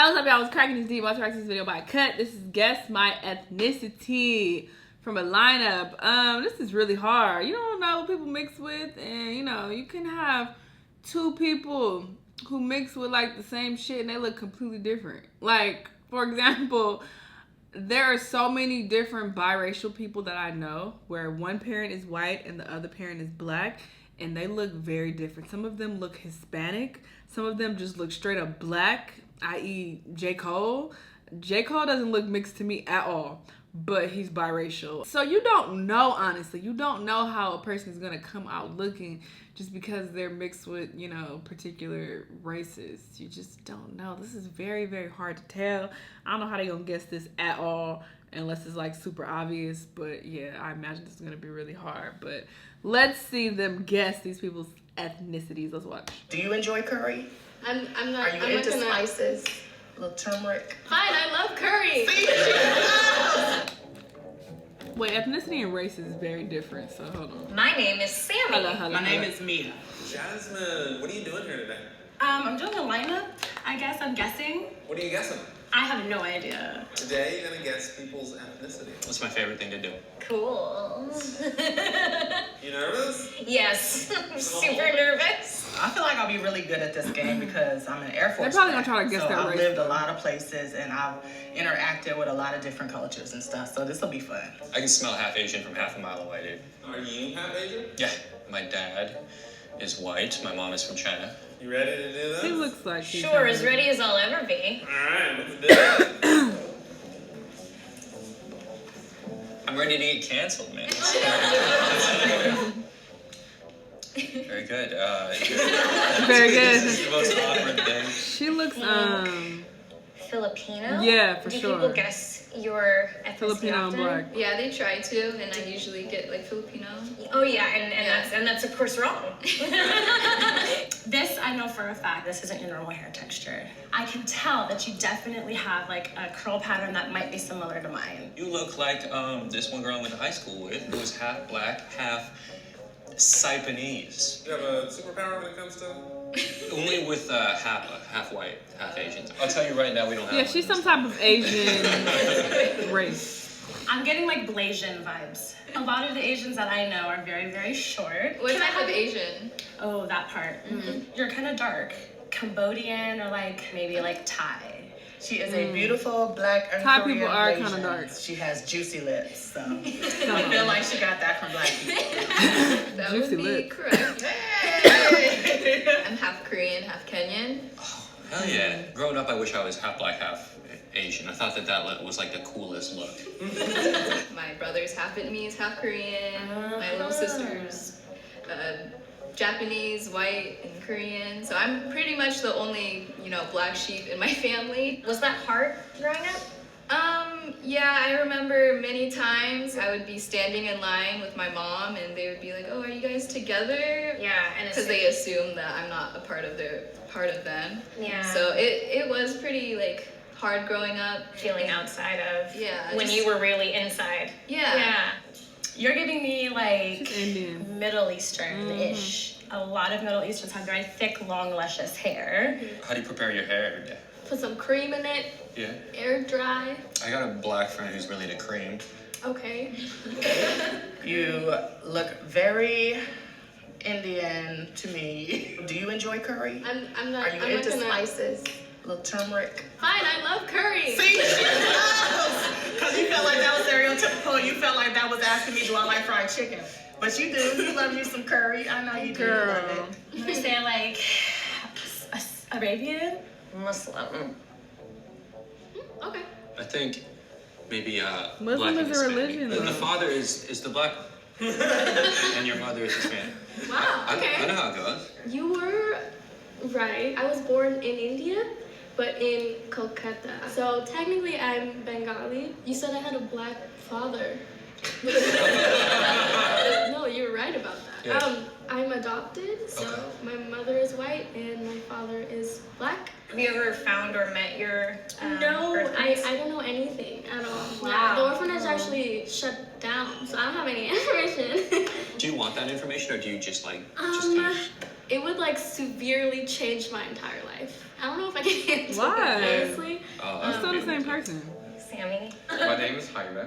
What's up, y'all? I was cracking this deep. I was cracking this video by Cut. This is Guess My Ethnicity from a lineup. This is really hard. You don't know what people mix with, and you can have two people who mix with like the same shit and they look completely different. Like, for example, there are so many different biracial people that I know where one parent is white and the other parent is black, and they look very different. Some of them look Hispanic. Some of them just look straight up black, i.e. J. Cole. J. Cole doesn't look mixed to me at all, but he's biracial. So you don't know, honestly. You don't know how a person is going to come out looking just because they're mixed with, particular races. You just don't know. This is very, very hard to tell. I don't know how they're going to guess this at all unless it's like super obvious. But yeah, I imagine this is going to be really hard. But let's see them guess these people's ethnicities. Let's watch. Do you enjoy curry? I'm not. Are you into spices? A little turmeric. Fine, I love curry. Wait, ethnicity and race is very different, so hold on. My name is Sammy. My name is Mia. Jasmine, what are you doing here today? I'm doing a lineup, I guess. I'm guessing. What are you guessing? I have no idea. Today, you're gonna guess people's ethnicity. What's my favorite thing to do? Cool. You nervous? Yes, I'm super nervous. I feel like I'll be really good at this game because I'm an Air Force. They're probably gonna try to guess that I've race. lived a lot of places and I've interacted with a lot of different cultures and stuff. So this will be fun. I can smell half Asian from half a mile away, dude. Are you half Asian? Yeah, my dad is white. My mom is from China. You ready to do this? He looks like he's Sure, as ready as I'll ever be. Alright, let's do it. I'm ready to get canceled, man. Very good. very This is good. the most awkward thing. She looks Filipino? Yeah, for Do sure. people guess your ethnicity Filipino and often? black. Yeah, they try to, and I usually get like Filipino. Oh yeah, and Yeah. that's of course wrong. This I know for a fact. This isn't your normal hair texture. I can tell that you definitely have like a curl pattern that might be similar to mine. You look like this one girl I went to high school with, who was half black, half Saipanese. You have a superpower when it comes to... Only with half white, half Asian. I'll tell you right now, we don't have Yeah, one. she's some type of Asian race. I'm getting like Blasian vibes. A lot of the Asians that I know are very, very short. What Can I type have of Asian? Oh, that part. Mm-hmm. You're kind of dark. Cambodian or like maybe like Thai. She is a beautiful black and Thai Korean people are Asian. kinda dark. She has juicy lips, so I feel like she got that from black people. That Juicy would be lips. correct. I'm half Korean, half Kenyan. Oh, hell yeah. Growing up, I wish I was half black, half Asian. I thought that was like the coolest look. My brother's half Vietnamese, half Korean. My little sister's Japanese, white, and Korean. So I'm pretty much the only, black sheep in my family. Was that hard growing up? Yeah, I remember many times I would be standing in line with my mom and they would be like, "Oh, are you guys together?" Yeah, and Because they assume that I'm not a part of them. Yeah. So it was pretty hard growing up. Feeling outside of when just- you were really inside. Yeah. You're giving me like Indian. Middle Eastern-ish. A lot of Middle Easterns have very thick, long, luscious hair. How do you prepare your hair every day? Put some cream in it, Yeah. air dry. I got a black friend who's really into cream. Okay. You look very Indian to me. Do you enjoy curry? I'm not. Are you I'm not into gonna. spices? A little turmeric. Fine, I love curry. See, because you felt like that was stereotypical. You felt like that was asking me, do I like fried chicken? But you do. You love you some curry. I know you do. You love it. You say like Arabian? Muslim. Okay. I think maybe Muslim black and is a Hispanic. religion, The though. father is the black one. And your mother is Hispanic. Wow. I Okay. know how it goes. You were right. I was born in India, but in Kolkata. So technically I'm Bengali. You said I had a black father. No, you're right about that. Yeah. I'm adopted, so Okay. my mother is white and my father is black. Have you ever found or met your No, I birthplace? don't know anything at all. Wow. Yeah, the orphanage actually shut down, so I don't have any information. Do you want that information, or do you just kind of... it would like severely change my entire life. I don't know if I can handle Why? it, honestly. I'm still the same person. Sammy. My name is Jaime.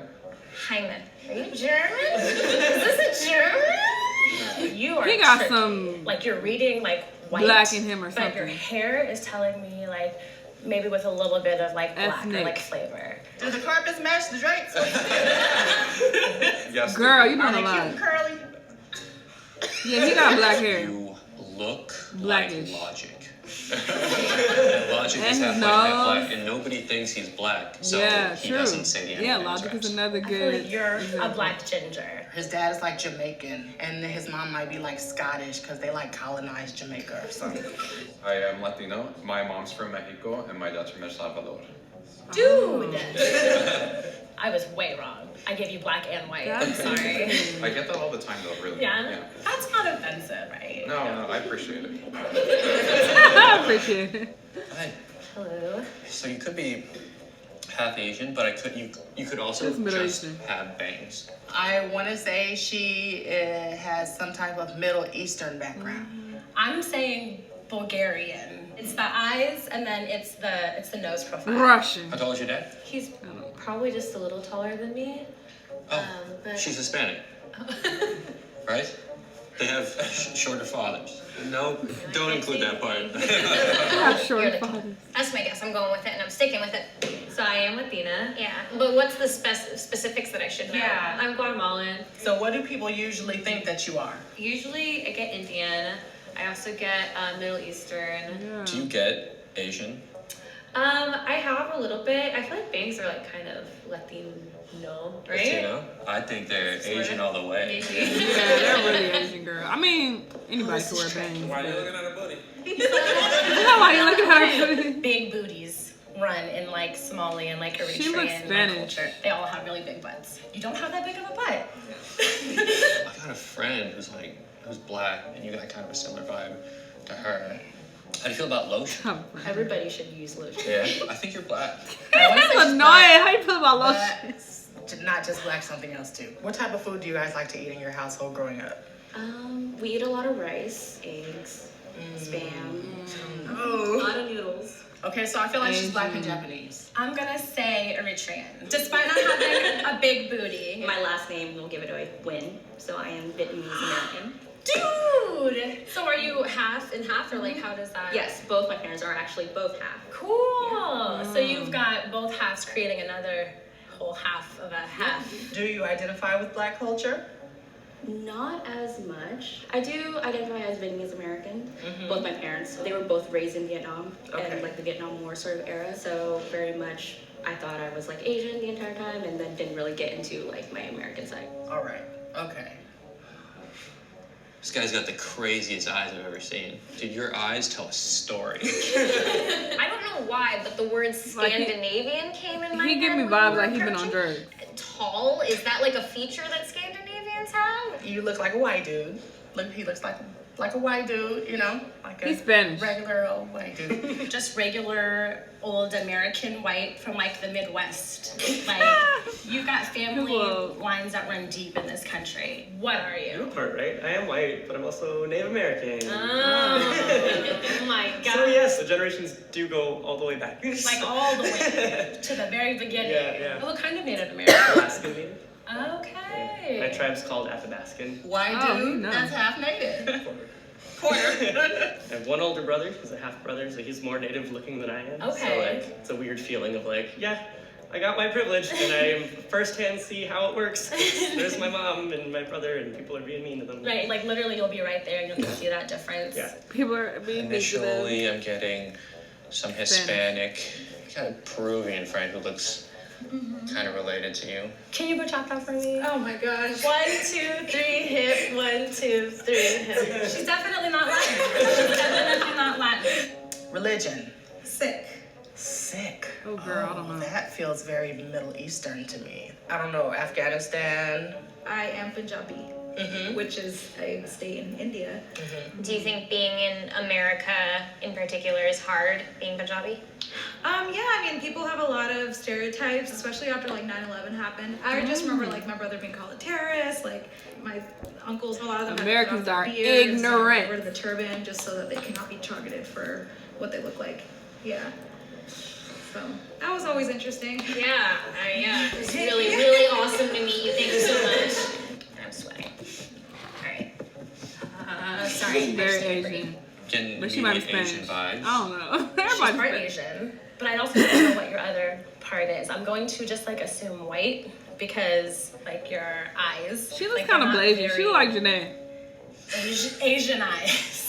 Jaime. Are you German? Is this a German? You are He got tricky. some Like you're reading like white, black in him or but your something. hair is telling me like maybe with a little bit of like black Ethnic. or like flavor. Do the carpets match the drapes? Yes. Girl, you Are doing a they cute lot. and curly? Yeah, he got black hair. You look Blackish. like Logic. And Logic And is his half white, half nose. black, and nobody thinks he's black, so Yeah, he true. doesn't say the Yeah, N-word in Logic his is raps. another I feel good. like you're a example. black ginger. His dad is like Jamaican, and his mom might be like Scottish because they like colonized Jamaica or something. I am Latino. My mom's from Mexico and my dad's from El Salvador. Dude! I was way wrong. I gave you black and white. I'm That's sorry. I get that all the time though, really. Yeah? That's not offensive, right? No, I appreciate it. I appreciate it. Hi. Hello. So you could be half Asian, but you could also She's Middle just Eastern. have bangs. I want to say she has some type of Middle Eastern background. I'm saying Bulgarian. It's the eyes and then it's the nose profile. Russian. How tall is your dad? He's probably just a little taller than me. Oh, but she's Hispanic, right? They have shorter fathers. No, don't include that part. Have short You're the fathers. That's my guess. I'm going with it, and I'm sticking with it. So I am Latina. Yeah. But what's the specifics that I should know? Yeah, I'm Guatemalan. So what do people usually think that you are? Usually I get Indian. I also get Middle Eastern. Yeah. Do you get Asian? I have a little bit. I feel like bangs are like kind of Latino, right? Latino? I think they're Sort of. Asian all the way. Maybe. Yeah, they're really Asian girl. I mean, anybody can wear bangs. Why are you but- looking at her buddy? Yeah, why you looking at her? Big booties run in like Somali and like Eritrean She looks like, Spanish. culture. They all have really big butts. You don't have that big of a butt. I got a friend who's black, and you got kind of a similar vibe to her. How do you feel about lotion? Everybody should use lotion. Yeah, I think you're black. I wanna say That's she's annoying. black, How you feel about lotion? but not just black, something else too. What type of food do you guys like to eat in your household growing up? We eat a lot of rice, eggs, spam, a Oh. lot of noodles. Okay, so I feel like she's black and Japanese. I'm gonna say Eritrean. Despite not having a big booty. My last name will give it away, Win. So I am Vietnamese American. Dude! So are you half and half or like how does that? Yes, both my parents are actually both half. Cool. So you've got both halves creating another whole half of a half. Do you identify with black culture? Not as much. I do identify as Vietnamese American. Mhm. Both my parents, they were both raised in Vietnam Okay. and like the Vietnam War sort of era. So very much, I thought I was like Asian the entire time, and then didn't really get into like my American side. All right. Okay. This guy's got the craziest eyes I've ever seen. Dude, your eyes tell a story. I don't know why, but the word Like he- Scandinavian came in my He head. give me when vibes you like were he been on approaching. drugs. Tall? Is that like a feature that Scandinavians have? You look like a white dude. He looks like a white dude, you know? Like a He's Spanish. regular old white dude. Just regular old American white from like the Midwest. Like you've got family Whoa. lines that run deep in this country. What are you? Part, right? I am white, but I'm also Native American. Oh my god. So yes, the generations do go all the way back. Like all the way to the very beginning. Yeah. What kind of Native American? Alaskan Native. Okay. My tribe's called Athabascan. White Oh, dude you know. that's half native. I have one older brother who's a half brother, so he's more native looking than I am. So Okay. like, it's a weird feeling of like, yeah, I got my privilege, and I firsthand see how it works. There's my mom and my brother, and people are being mean to them. Right, like literally you'll be right there and you'll see that difference. Yeah. People are being mean to them. Initially, I'm getting some Hispanic, kind of Peruvian friend who looks kind of related to you. Can you bachata that for me? Oh my gosh. 1, 2, 3, hip. 1, 2, 3, hip. She's definitely not Latin. She's definitely not Latin. Religion. Sick. Sick. Oh, girl, I don't know. That feels very Middle Eastern to me. I don't know, Afghanistan. I am Punjabi, which is a state in India. Do you think being in America in particular is hard, being Punjabi? Yeah, I mean, people have a lot of stereotypes, especially after like 9/11 happened. I just remember like my brother being called a terrorist, like my uncles, a lot of them Americans are beards, and ignorant. get rid of the turban just so that they cannot be targeted for what they look like. Yeah. So that was always interesting. Yeah, it's really, really awesome to meet you. Thank you so much. I'm sweating. All right. Sorry. Very Asian. But she might be Spanish. Asian vibes. I don't know. She's Everybody's part Spanish. Asian, but I also don't know what your other part is. I'm going to just like assume white because like your eyes. She looks like, kind of they're not blazing. She very look like Janae. Asian eyes.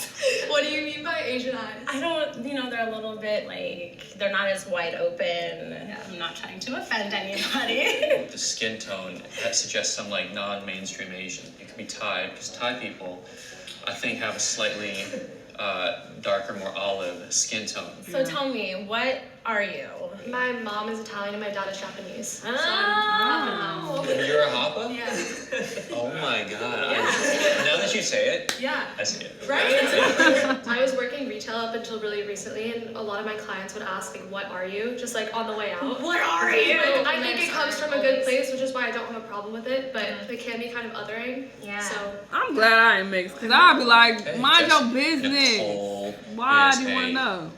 What do you mean by Asian eyes? I don't, they're a little bit like, they're not as wide open. I'm not trying to offend anybody. The skin tone that suggests some like non-mainstream Asian. It could be Thai, because Thai people, I think, have a slightly darker, more olive skin tone. So tell me, what are you? My mom is Italian and my dad is Japanese. So I'm Oh. You're a Hapa? Yeah. Oh my god. Now that you say it, Yeah. I see it. Right? I was working retail up until really recently, and a lot of my clients would ask, like, what are you? Just like on the way out. What are you? Like, I think it comes from a good place, which is why I don't have a problem with it, but it can be kind of othering. Yeah. So I'm glad I ain't mixed, because I'd be like, Hey, mind Jess, your business. Nicole Why is do you want to a know?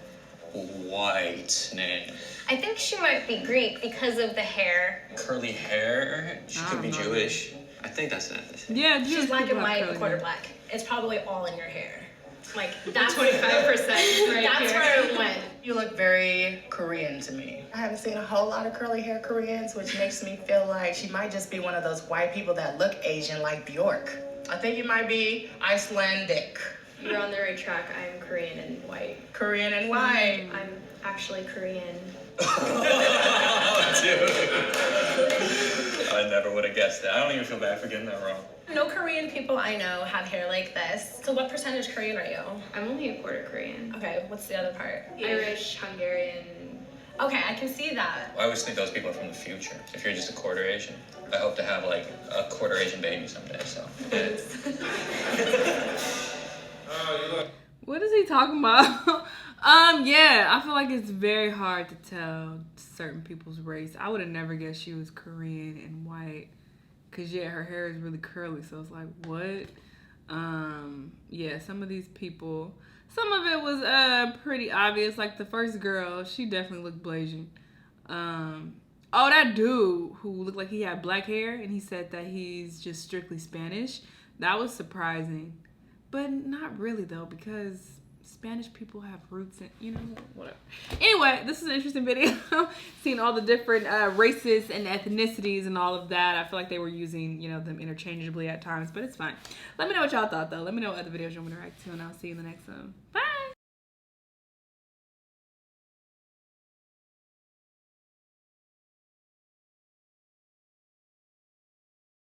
White name. I think she might be Greek because of the hair. Curly hair. She could be I don't know. Jewish. I think that's an ethnicity. Yeah, She's Jewish black people and have white, curly a quarter hair. black. It's probably all in your hair. Like, that's 25% right That's here. where it went. You look very Korean to me. I haven't seen a whole lot of curly hair Koreans, which makes me feel like she might just be one of those white people that look Asian like Bjork. I think you might be Icelandic. You're on the right track. I'm Korean and white. Korean and white. I'm actually Korean. Oh, dude. I never would have guessed that. I don't even feel bad for getting that wrong. No Korean people I know have hair like this. So what percentage Korean are you? I'm only a quarter Korean. Okay, what's the other part? Irish, Hungarian. Okay, I can see that. I always think those people are from the future. If you're just a quarter Asian, I hope to have like a quarter Asian baby someday. So. What is he talking about? Yeah, I feel like it's very hard to tell certain people's race. I would have never guessed she was Korean and white. Cause yeah, her hair is really curly, so it's like, what? Yeah, some of these people, some of it was pretty obvious. Like the first girl, she definitely looked Blasian. Oh, that dude who looked like he had black hair and he said that he's just strictly Spanish. That was surprising. But not really though, because Spanish people have roots in, whatever. Anyway, this is an interesting video. Seeing all the different races and ethnicities and all of that. I feel like they were using, them interchangeably at times, but it's fine. Let me know what y'all thought though. Let me know what other videos you want me to react to, and I'll see you in the next one. Bye!